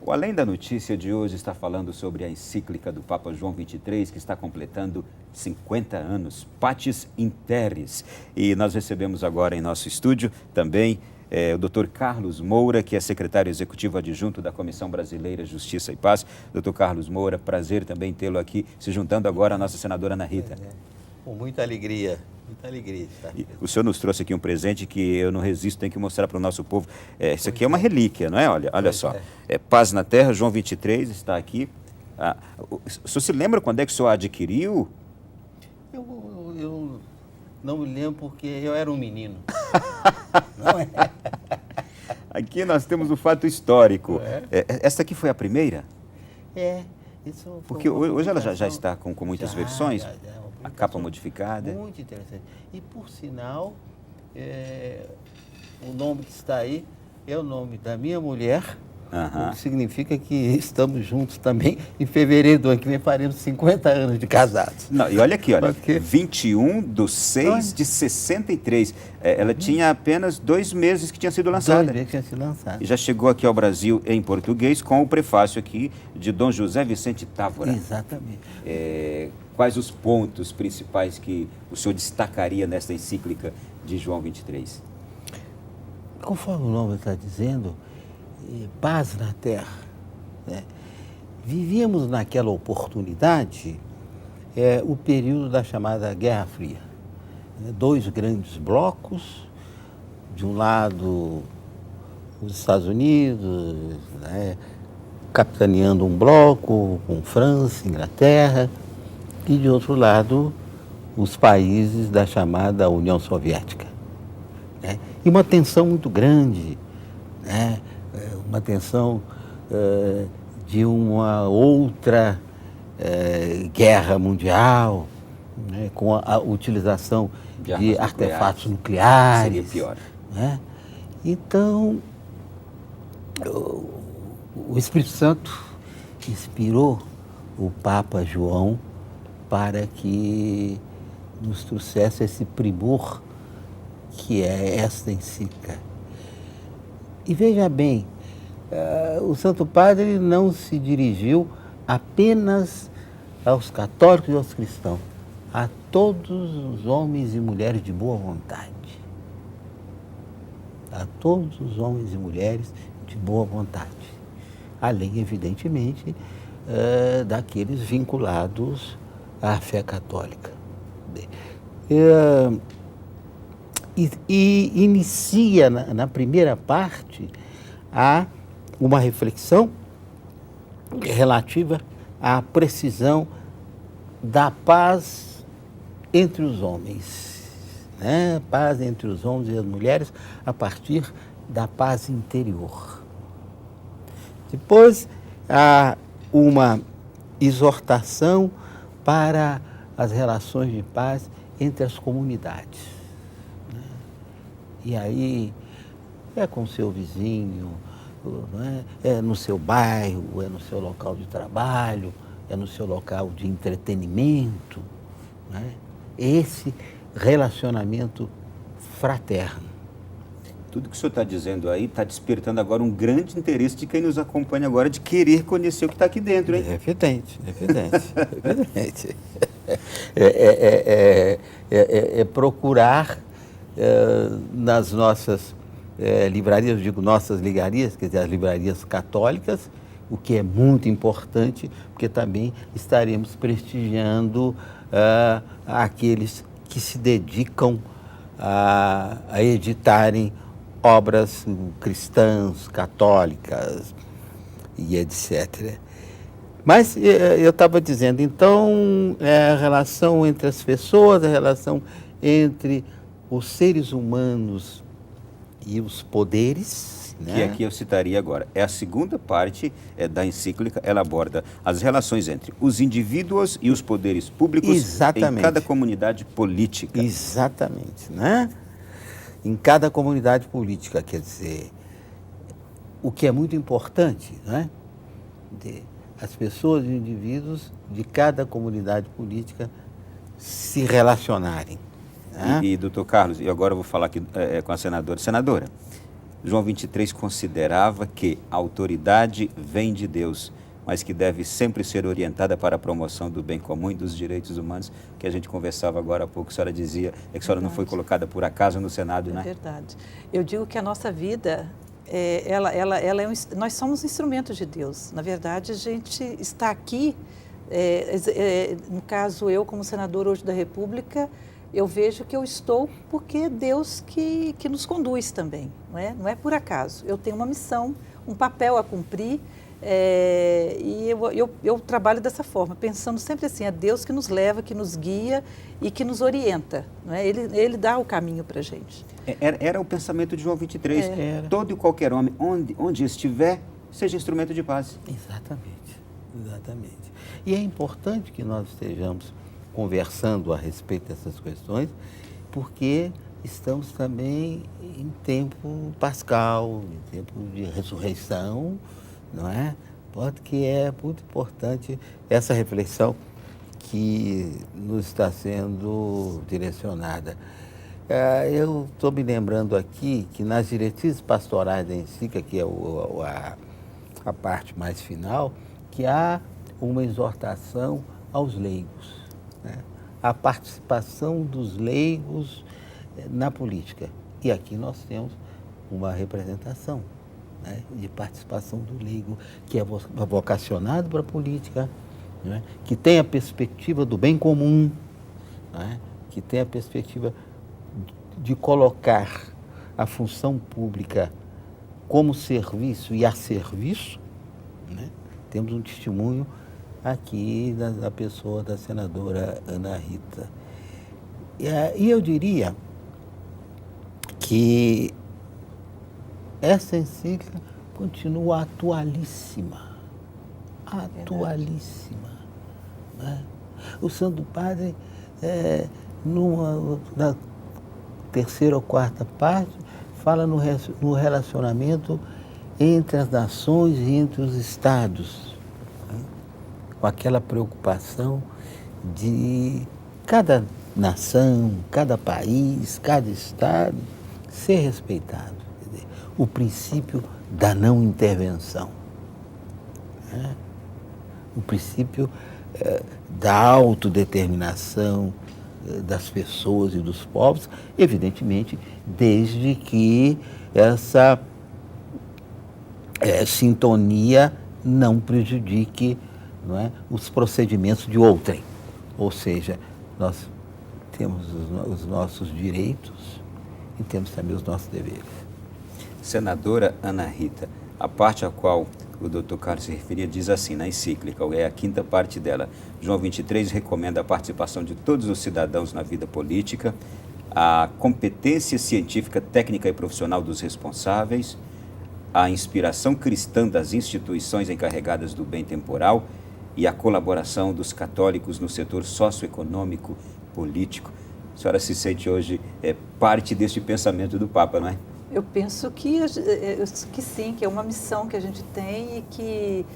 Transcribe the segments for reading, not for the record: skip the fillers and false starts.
O Além da Notícia de hoje está falando sobre a encíclica do Papa João XXIII, que está completando 50 anos, Pacis in Terris. E nós recebemos agora em nosso estúdio também o Dr. Carlos Moura, que é secretário executivo adjunto da Comissão Brasileira Justiça e Paz. Dr. Carlos Moura, prazer também tê-lo aqui, se juntando agora à nossa senadora Ana Rita. Com muita alegria. Muita alegria. E o senhor nos trouxe aqui um presente que eu não resisto, tenho que mostrar para o nosso povo. Isso aqui é uma relíquia, não é? Olha só. Paz na Terra, João XXIII está aqui. O senhor se lembra quando é que o senhor adquiriu? Eu não me lembro porque eu era um menino. Não é? Aqui nós temos o fato histórico. Essa aqui foi a primeira? Isso porque hoje ela já está com muitas versões. A capa modificada. Muito interessante. E, por sinal, o nome que está aí é o nome da minha mulher, o que significa que estamos juntos também. Em fevereiro do ano que vem faremos 50 anos de casados. Não, e olha aqui, olha, 21/6/63. Ela tinha apenas 2 meses que tinha sido lançada. 2 meses que tinha sido lançada. E já chegou aqui ao Brasil em português com o prefácio aqui de Dom José Vicente Távora. Exatamente. Quais os pontos principais que o senhor destacaria nesta encíclica de João XXIII? Conforme o nome está dizendo, paz na terra. Né? Vivíamos naquela oportunidade o período da chamada Guerra Fria. 2 grandes blocos, de um lado os Estados Unidos, né, capitaneando um bloco com França, Inglaterra, e, de outro lado, os países da chamada União Soviética. Né? E uma tensão muito grande, né? Uma tensão de uma outra guerra mundial, né? Com a utilização de artefatos nucleares. Seria pior. Né? Então, o Espírito Santo inspirou o Papa João para que nos trouxesse esse primor que é esta encíclica. E veja bem, o Santo Padre não se dirigiu apenas aos católicos e aos cristãos, a todos os homens e mulheres de boa vontade. A todos os homens e mulheres de boa vontade. Além, evidentemente, daqueles vinculados à fé católica. E inicia na primeira parte uma reflexão relativa à precisão da paz entre os homens, né? Paz entre os homens e as mulheres a partir da paz interior. Depois há uma exortação para as relações de paz entre as comunidades. Né? E aí é com o seu vizinho, né? É no seu bairro, é no seu local de trabalho, é no seu local de entretenimento. Né? Esse relacionamento fraterno. Tudo que o senhor está dizendo aí está despertando agora um grande interesse de quem nos acompanha agora de querer conhecer o que está aqui dentro, hein? É evidente. É procurar nas nossas livrarias, eu digo nossas livrarias, quer dizer, as livrarias católicas, o que é muito importante, porque também estaremos prestigiando aqueles que se dedicam a editarem obras cristãs, católicas e etc. Mas eu estava dizendo, então, a relação entre as pessoas, a relação entre os seres humanos e os poderes. Que aqui eu citaria agora. É a segunda parte da encíclica, ela aborda as relações entre os indivíduos e os poderes públicos. Exatamente. Em cada comunidade política. Exatamente, né? Em cada comunidade política, quer dizer, o que é muito importante, né? As pessoas e indivíduos de cada comunidade política se relacionarem. Né? E doutor Carlos, e agora eu vou falar aqui com a senadora. Senadora, João 23 considerava que a autoridade vem de Deus, mas que deve sempre ser orientada para a promoção do bem comum e dos direitos humanos, que a gente conversava agora há pouco. A senhora dizia que a senhora não foi colocada por acaso no Senado, né? É verdade. Eu digo que a nossa vida, nós somos instrumentos de Deus. Na verdade, a gente está aqui, no caso eu como senador hoje da República, eu vejo que eu estou porque é Deus que nos conduz também, não é por acaso. Eu tenho uma missão, um papel a cumprir, e eu trabalho dessa forma, pensando sempre assim, é Deus que nos leva, que nos guia e que nos orienta, não é? Ele dá o caminho para a gente. Era o pensamento de João 23, todo e qualquer homem, onde estiver, seja instrumento de paz. Exatamente, exatamente. E é importante que nós estejamos conversando a respeito dessas questões, porque estamos também em tempo pascal, em tempo de ressurreição, não é? Porque é muito importante essa reflexão que nos está sendo direcionada. Eu estou me lembrando aqui que nas diretrizes pastorais da encíclica, que é a parte mais final, que há uma exortação aos leigos, né? A participação dos leigos na política. E aqui nós temos uma representação, né, de participação do leigo, que é vocacionado para a política, né, que tem a perspectiva do bem comum, né, que tem a perspectiva de colocar a função pública como serviço e a serviço, né. Temos um testemunho aqui da pessoa da senadora Ana Rita. E eu diria que essa encíclica continua atualíssima, né? O Santo Padre, na terceira ou quarta parte, fala no relacionamento entre as nações e entre os estados, né? Com aquela preocupação de cada nação, cada país, cada estado ser respeitado. O princípio da não intervenção, né? O princípio da autodeterminação das pessoas e dos povos, evidentemente, desde que essa sintonia não prejudique, não é, os procedimentos de outrem. Ou seja, nós temos os nossos direitos e temos também os nossos deveres. Senadora Ana Rita, a parte a qual o Dr. Carlos se referia diz assim, na encíclica, é a quinta parte dela. João 23 recomenda a participação de todos os cidadãos na vida política, a competência científica, técnica e profissional dos responsáveis, a inspiração cristã das instituições encarregadas do bem temporal e a colaboração dos católicos no setor socioeconômico político. A senhora se sente hoje parte deste pensamento do Papa, não é? Eu penso que sim, que é uma missão que a gente tem e que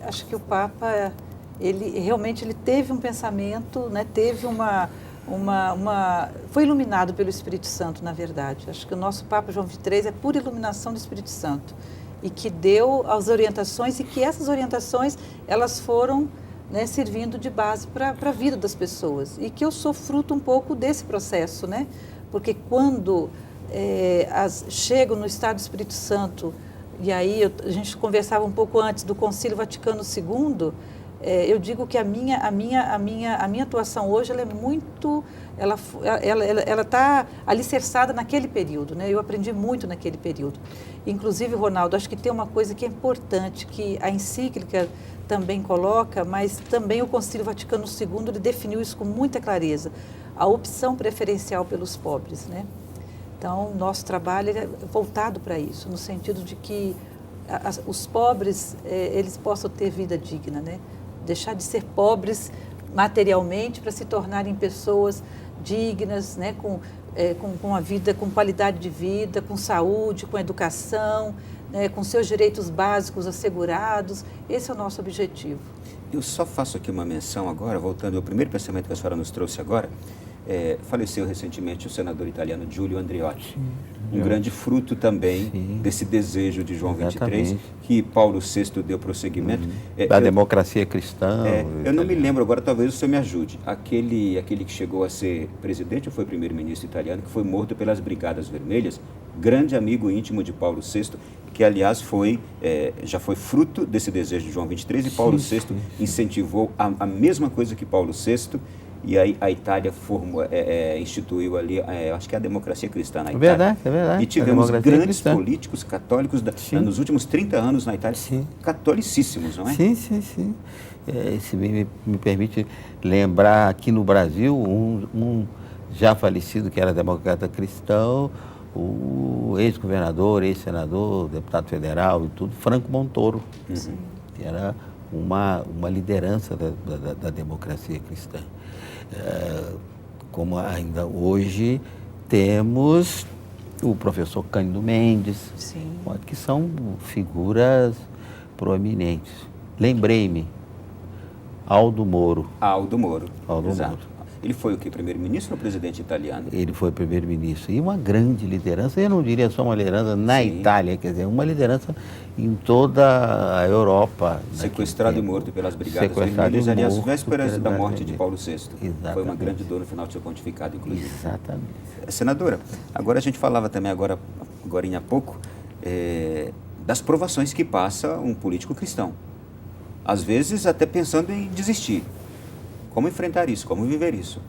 acho que o Papa, ele realmente teve um pensamento, né, teve foi iluminado pelo Espírito Santo, na verdade. Acho que o nosso Papa João XXIII é pura iluminação do Espírito Santo e que deu as orientações e que essas orientações, elas foram, né, servindo de base para a vida das pessoas e que eu sou fruto um pouco desse processo, né? Porque quando chegam no Estado do Espírito Santo, e aí a gente conversava um pouco antes do Concílio Vaticano II, eu digo que a minha atuação hoje ela é muito, ela está alicerçada naquele período, né? Eu aprendi muito naquele período. Inclusive, Ronaldo, acho que tem uma coisa que é importante, que a encíclica também coloca, mas também o Concílio Vaticano II ele definiu isso com muita clareza, a opção preferencial pelos pobres, né? Então, nosso trabalho é voltado para isso, no sentido de que os pobres, eles possam ter vida digna, né? Deixar de ser pobres materialmente para se tornarem pessoas dignas, né? Com a vida, com qualidade de vida, com saúde, com educação, né? Com seus direitos básicos assegurados. Esse é o nosso objetivo. Eu só faço aqui uma menção agora, voltando ao primeiro pensamento que a senhora nos trouxe agora, faleceu recentemente o senador italiano Giulio Andreotti. Um grande fruto também desse desejo de João XXIII, que Paulo VI deu prosseguimento. Da democracia cristã. Eu não me lembro agora, talvez o senhor me ajude. Aquele que chegou a ser presidente ou foi primeiro-ministro italiano, que foi morto pelas Brigadas Vermelhas, grande amigo íntimo de Paulo VI, que aliás já foi fruto desse desejo de João XXIII, e Paulo VI incentivou a mesma coisa que Paulo VI. E aí a Itália instituiu ali, acho que é a democracia cristã na Itália. É verdade. E tivemos grandes políticos católicos nos últimos 30 anos na Itália, catolicíssimos, não é? Sim. Se me permite lembrar aqui no Brasil, um já falecido que era democrata cristão, o ex-governador, ex-senador, deputado federal e tudo, Franco Montoro, que era uma liderança da democracia cristã. Como ainda hoje temos o professor Cândido Mendes, que são figuras proeminentes. Lembrei-me, Aldo Moro. Aldo Moro. Ele foi o quê? Primeiro-ministro ou presidente italiano? Ele foi primeiro-ministro. E uma grande liderança, eu não diria só uma liderança na Itália, quer dizer, uma liderança em toda a Europa. Sequestrado e morto pelas Brigadas Vermelhas, aliás, vésperas da morte de Paulo VI. Exatamente. Foi uma grande dor no final do seu pontificado, inclusive. Exatamente. Senadora, agora a gente falava também, agora há pouco, das provações que passa um político cristão. Às vezes até pensando em desistir. Como enfrentar isso? Como viver isso?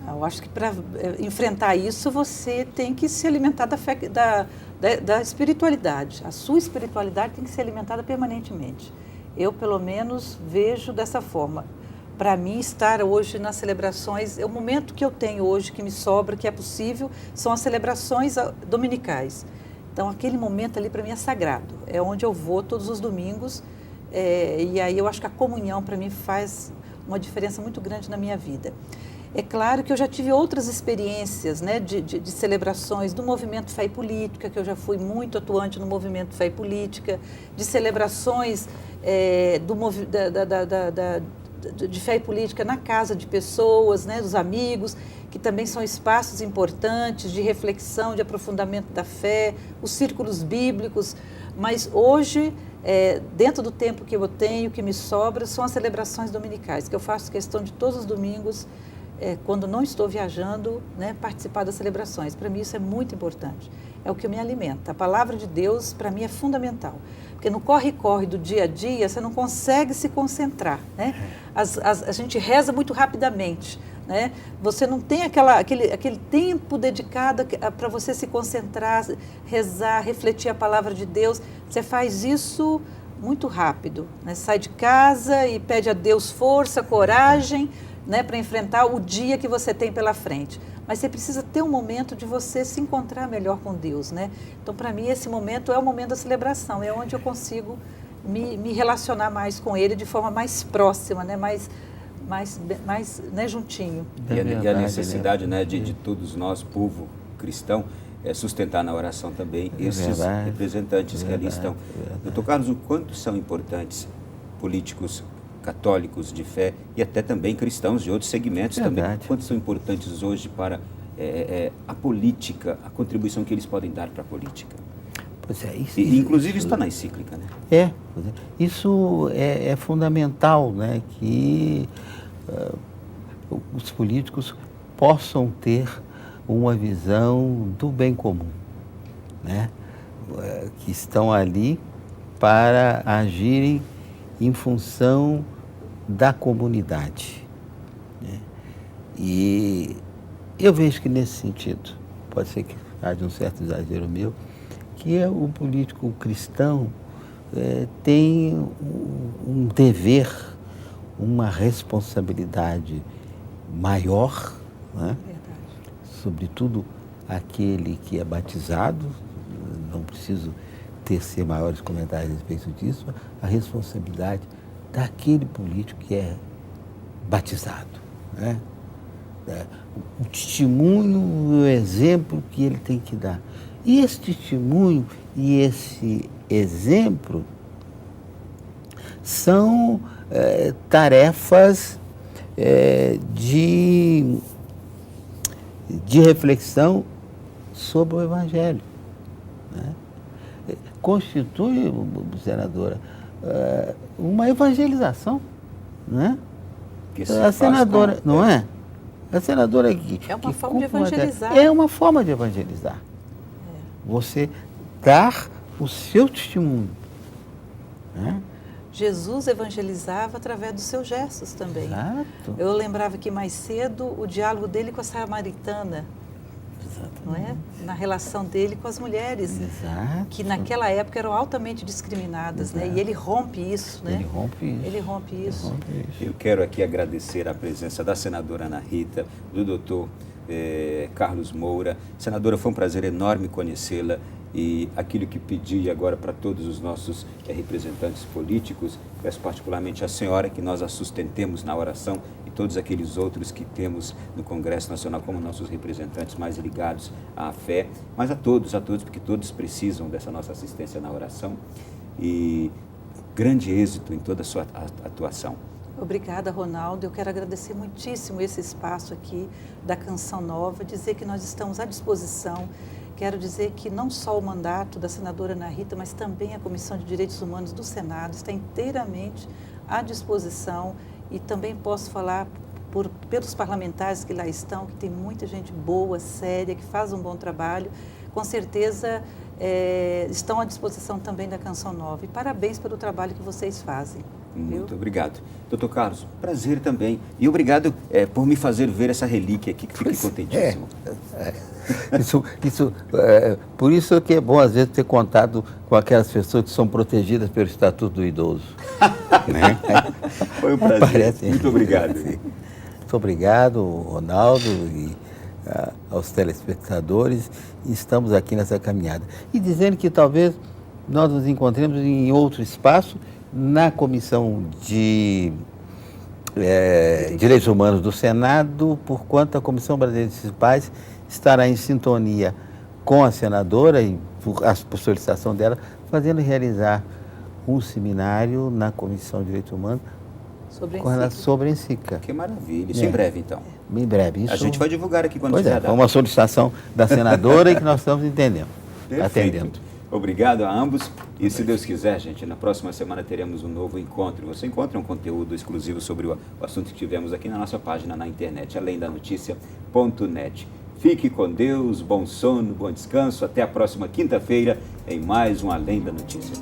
Eu acho que para enfrentar isso você tem que se alimentar da fé, da espiritualidade. A sua espiritualidade tem que ser alimentada permanentemente. Eu, pelo menos, vejo dessa forma. Para mim, estar hoje nas celebrações, o momento que eu tenho hoje, que me sobra, que é possível, são as celebrações dominicais. Então, aquele momento ali para mim é sagrado. É onde eu vou todos os domingos. E aí eu acho que a comunhão para mim faz uma diferença muito grande na minha vida. É claro que eu já tive outras experiências, né, de celebrações do movimento Fé e Política, que eu já fui muito atuante no movimento Fé e Política, de celebrações de Fé e Política na casa de pessoas, né, dos amigos, que também são espaços importantes de reflexão, de aprofundamento da fé, os círculos bíblicos, mas hoje, dentro do tempo que eu tenho, que me sobra, são as celebrações dominicais, que eu faço questão de todos os domingos, quando não estou viajando, né, participar das celebrações. Para mim isso é muito importante, é o que me alimenta. A palavra de Deus para mim é fundamental, porque no corre-corre do dia a dia você não consegue se concentrar, né? A gente reza muito rapidamente, né? Você não tem aquele tempo dedicado para você se concentrar, rezar, refletir a palavra de Deus. Você faz isso muito rápido, né? Sai de casa e pede a Deus força, coragem, né, para enfrentar o dia que você tem pela frente. Mas você precisa ter um momento de você se encontrar melhor com Deus, né? Então, para mim, esse momento é o momento da celebração, é onde eu consigo me relacionar mais com Ele de forma mais próxima, né? mais né, juntinho. E a necessidade, né, de todos nós, povo cristão, sustentar na oração também esses representantes que ali estão. Doutor Carlos, o quanto são importantes políticos católicos de fé e até também cristãos de outros segmentos também. Quanto são importantes hoje para a política, a contribuição que eles podem dar para a política? Pois é, inclusive isso está na encíclica, né? Isso é fundamental, né, que os políticos possam ter uma visão do bem comum, né, que estão ali para agirem em função da comunidade, né? E eu vejo que nesse sentido, pode ser que haja um certo exagero meu, que o político cristão tem um dever, uma responsabilidade maior, né? Sobretudo aquele que é batizado, não preciso tecer maiores comentários a respeito disso, a responsabilidade daquele político que é batizado, né? O testemunho, o exemplo que ele tem que dar. E esse testemunho e esse exemplo são tarefas de de reflexão sobre o Evangelho, né? Constitui, senadora, uma evangelização, né? A senadora, não é? A senadora que é uma forma de evangelizar. É uma forma de evangelizar. Você dar o seu testemunho, né? Jesus evangelizava através dos seus gestos também. Exato. Eu lembrava que mais cedo o diálogo dele com a samaritana, não é? Na relação dele com as mulheres, Exato. que naquela época eram altamente discriminadas, né? E ele rompe isso, né? Ele rompe isso. Ele rompe isso. Eu quero aqui agradecer a presença da senadora Ana Rita, do doutor Carlos Moura. Senadora, foi um prazer enorme conhecê-la. E aquilo que pedi agora para todos os nossos representantes políticos, peço particularmente à senhora que nós a sustentemos na oração e todos aqueles outros que temos no Congresso Nacional como nossos representantes mais ligados à fé, mas a todos, porque todos precisam dessa nossa assistência na oração e grande êxito em toda a sua atuação. Obrigada, Ronaldo. Eu quero agradecer muitíssimo esse espaço aqui da Canção Nova, dizer que nós estamos à disposição. Quero dizer que não só o mandato da senadora Ana Rita, mas também a Comissão de Direitos Humanos do Senado está inteiramente à disposição e também posso falar pelos parlamentares que lá estão, que tem muita gente boa, séria, que faz um bom trabalho. Com certeza estão à disposição também da Canção Nova. E parabéns pelo trabalho que vocês fazem. Muito obrigado. Doutor Carlos, prazer também. E obrigado por me fazer ver essa relíquia aqui, que fique contentíssimo. Por isso que é bom, às vezes, ter contato com aquelas pessoas que são protegidas pelo Estatuto do Idoso. Né? Foi um prazer. Muito obrigado. Muito obrigado, Ronaldo, e aos telespectadores. Estamos aqui nessa caminhada. E dizendo que talvez nós nos encontremos em outro espaço, na Comissão de Direitos Humanos do Senado, porquanto a Comissão Brasileira de Paz estará em sintonia com a senadora, e por solicitação dela, fazendo realizar um seminário na Comissão de Direitos Humanos sobre a encíclica. Que maravilha. Isso em breve, então. Em breve. Isso, a gente vai divulgar aqui quando tiver data. Foi uma solicitação da senadora e que nós estamos atendendo. Obrigado a ambos e, se Deus quiser, gente, na próxima semana teremos um novo encontro. Você encontra um conteúdo exclusivo sobre o assunto que tivemos aqui na nossa página na internet, alemdanoticia.net. Fique com Deus, bom sono, bom descanso. Até a próxima quinta-feira em mais um Além da Notícia.